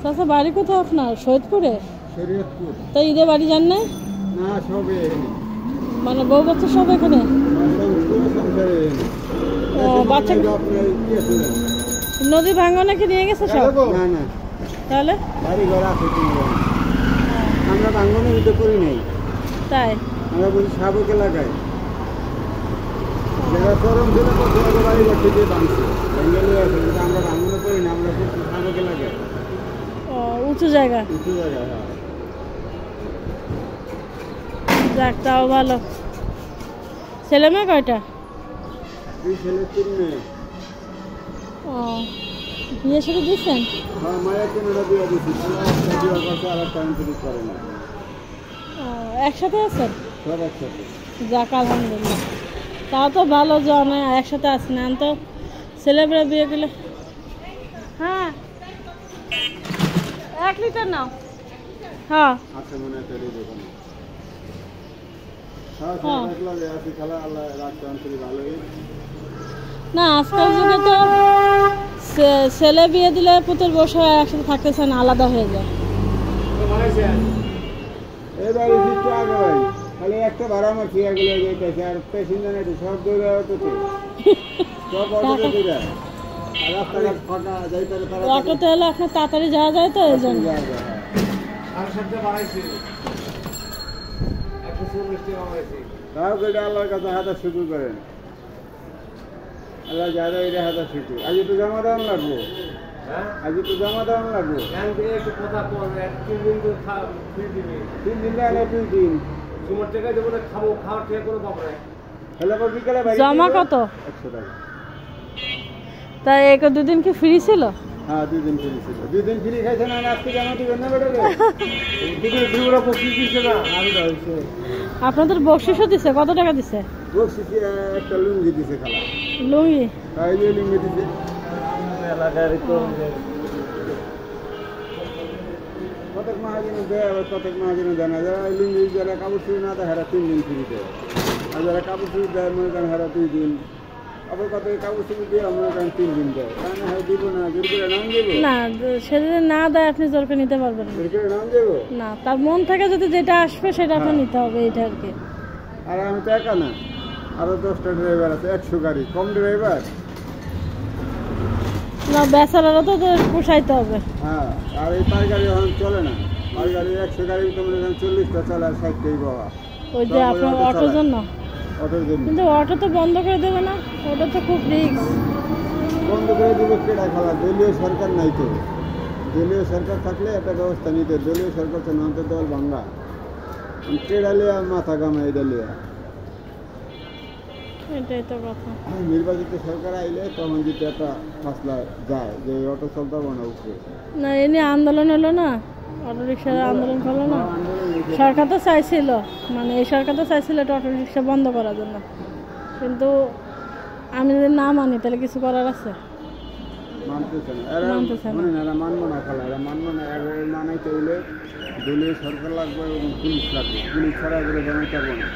চাচা বাড়ি কোথায় আপনার? শহীদপুরে? শরীয়তপুর। তা ঈদে বাড়ি যান না? না, সবে মানে বউ বাচ্চা সব এখানে? বাচ্চা নদী ভাঙনে কি নিয়ে গেছে সব? না না, তাহলে বাড়ি ঘর আছে, আমরা ভাঙনে উঠে করি নাই। তাই আমরা বলছি সাবেক এলাকায় যারা চরম ছিল বাড়ি ঘর থেকে ভাঙছে, আমরা ভাঙনে করি না, আমরা সাবেক এলাকায়। উঁচু জায়গা? উঁচু জায়গা, হ্যাঁ। যাক, তাও ভালো। ছেলে মেয়ে কয়টা? 2 ছেলে 3 মেয়ে। বিয়ে শুরু দিচ্ছেন? হ্যাঁ, মায়ের কেনারা বিয়ে দিচ্ছি, বিয়ে করছে, আর একটা ইন্টারিট করে না। একসাথে আছেন? সব একসাথে। যাক, আলহামদুলিল্লাহ। তাও তো ভালো যে অনেক একসাথে আছেন। এখন তো ছেলেমেয়েরা বিয়ে গেলে। হ্যাঁ, 1 লিটার নাও। হ্যাঁ আচ্ছা, মনে একটা দিয়ে দেবেন। হ্যাঁ, লাগে আছে, খেলা আল্লাহ রাখতে আন্তরিক ভালোই। না, আজকাল যুগে তো ছেলে বিয়ে দিলে পুতুল বসে একসাথে থাকতেছে না, আলাদা হয়ে যায়। এই বাড়ি একটু আগে ভাই, খালি একটা ভাড়া আমার ফিয়া গেলে যাইতেছে, আর প্যাসেঞ্জার একটু সব দৌড়ে হতো, সব অটোতে যায়, আর রাস্তাঘাট ফাঁকা যাইতে তারা অটোতে হলে আপনার তাড়াতাড়ি যাওয়া যায়, তো এই জন্য। আর সবটা বাড়াইছে, তাও কেটে আল্লাহর কাছে হাতে শুরু করেন। আল্লাহ যারা এটা হাতে শুরু, আজ তো জমা দেওয়ান লাগবো, আজ তো জমা দেওয়ান লাগবো। 3 দিন দেয় 2 দিন তোমার টাকা দেবো না, খাবো, খাওয়ার থেকে কোনো পাবো না। বিকালে জমা কত? 100 টাকা। তাই 1-2 দিন কি ফ্রি ছিল? হ্যাঁ, 2 দিন ফ্রি ছিল। 2 দিন ফ্রি খাইছে না, আজকে জমা দিবেন না বেটা রে। দুপুরে বকশিশ দিছে না, আমি হইছে। আপনাদের বকশিশও দিছে? কত টাকা দিছে? বকশিশ একটা লুঙ্গি দিছে খালা। লুঙ্গি? হ্যাঁ, এই লুঙ্গি দিছে। এলাকার তো প্রত্যেক মাহাজনে দেয়, আবার প্রত্যেক মাহাজনে জানা যায়। লুঙ্গি যারা কাপড় চুরি না দেয়, হারা 3 দিন ফ্রি দেয়। আর যারা কাপড় চুরি দেয়, মনে করেন হারা 2 দিন। আবার কত কাপড় চুরি দিয়ে মনে করেন 3 দিন দেয়। কারণ হয় দিব না, জোর করে নাম দেবো না, সে যদি না দেয় আপনি জোর করে নিতে পারবেন না। জোর করে নাম দেবো না, তার মন থেকে যদি যেটা আসবে সেটা আপনার নিতে হবে, এইটা আর কি। আর আমি তো একা না, আরো 10টা ড্রাইভার আছে, 100 গাড়ি, কম ড্রাইভার না, বেচারারও তো পোষাইতে হবে। হ্যাঁ, আর এই পার গাড়ি এখন চলে না। পার গাড়ি 100 গাড়ি তো মনে করেন 40টা চলে, আর 60টাই বাবা। ওই যে আপনার অটোর জন্য। অটোর জন্য কিন্তু অটো তো বন্ধ করে দেবে না? ওটা তো খুব রিস্ক। বন্ধ করে দেবে কেডা খালা? দলীয় সরকার নাই তো। দলীয় সরকার থাকলে একটা ব্যবস্থা নিতে। দলীয় সরকার তো নন্দের দল বাংলা, কেডালিয়া মাথা গামা এই ডালিয়া। এটাই তো কথা। নির্বাচিত সরকার আইলে তখন যদি একটা ফাসলা যায় যে অটো চলতে হবে না উপরে। না, এ নিয়ে আন্দোলন হলো না, অটো রিক্সার আন্দোলন হলো না। সরকার তো চাইছিল, মানে এই সরকার তো চাইছিল এটা অটো রিক্সা বন্ধ করার জন্য, কিন্তু আমি যদি না মানি তাহলে কিছু করার আছে? মানতেছে না, এরা মানবো না খালা, এরা মানবো না। এরা মানাইতে হইলে দলীয় সরকার লাগবে এবং পুলিশ লাগবে। পুলিশ ছাড়া এগুলো জানাইতে পারবো না।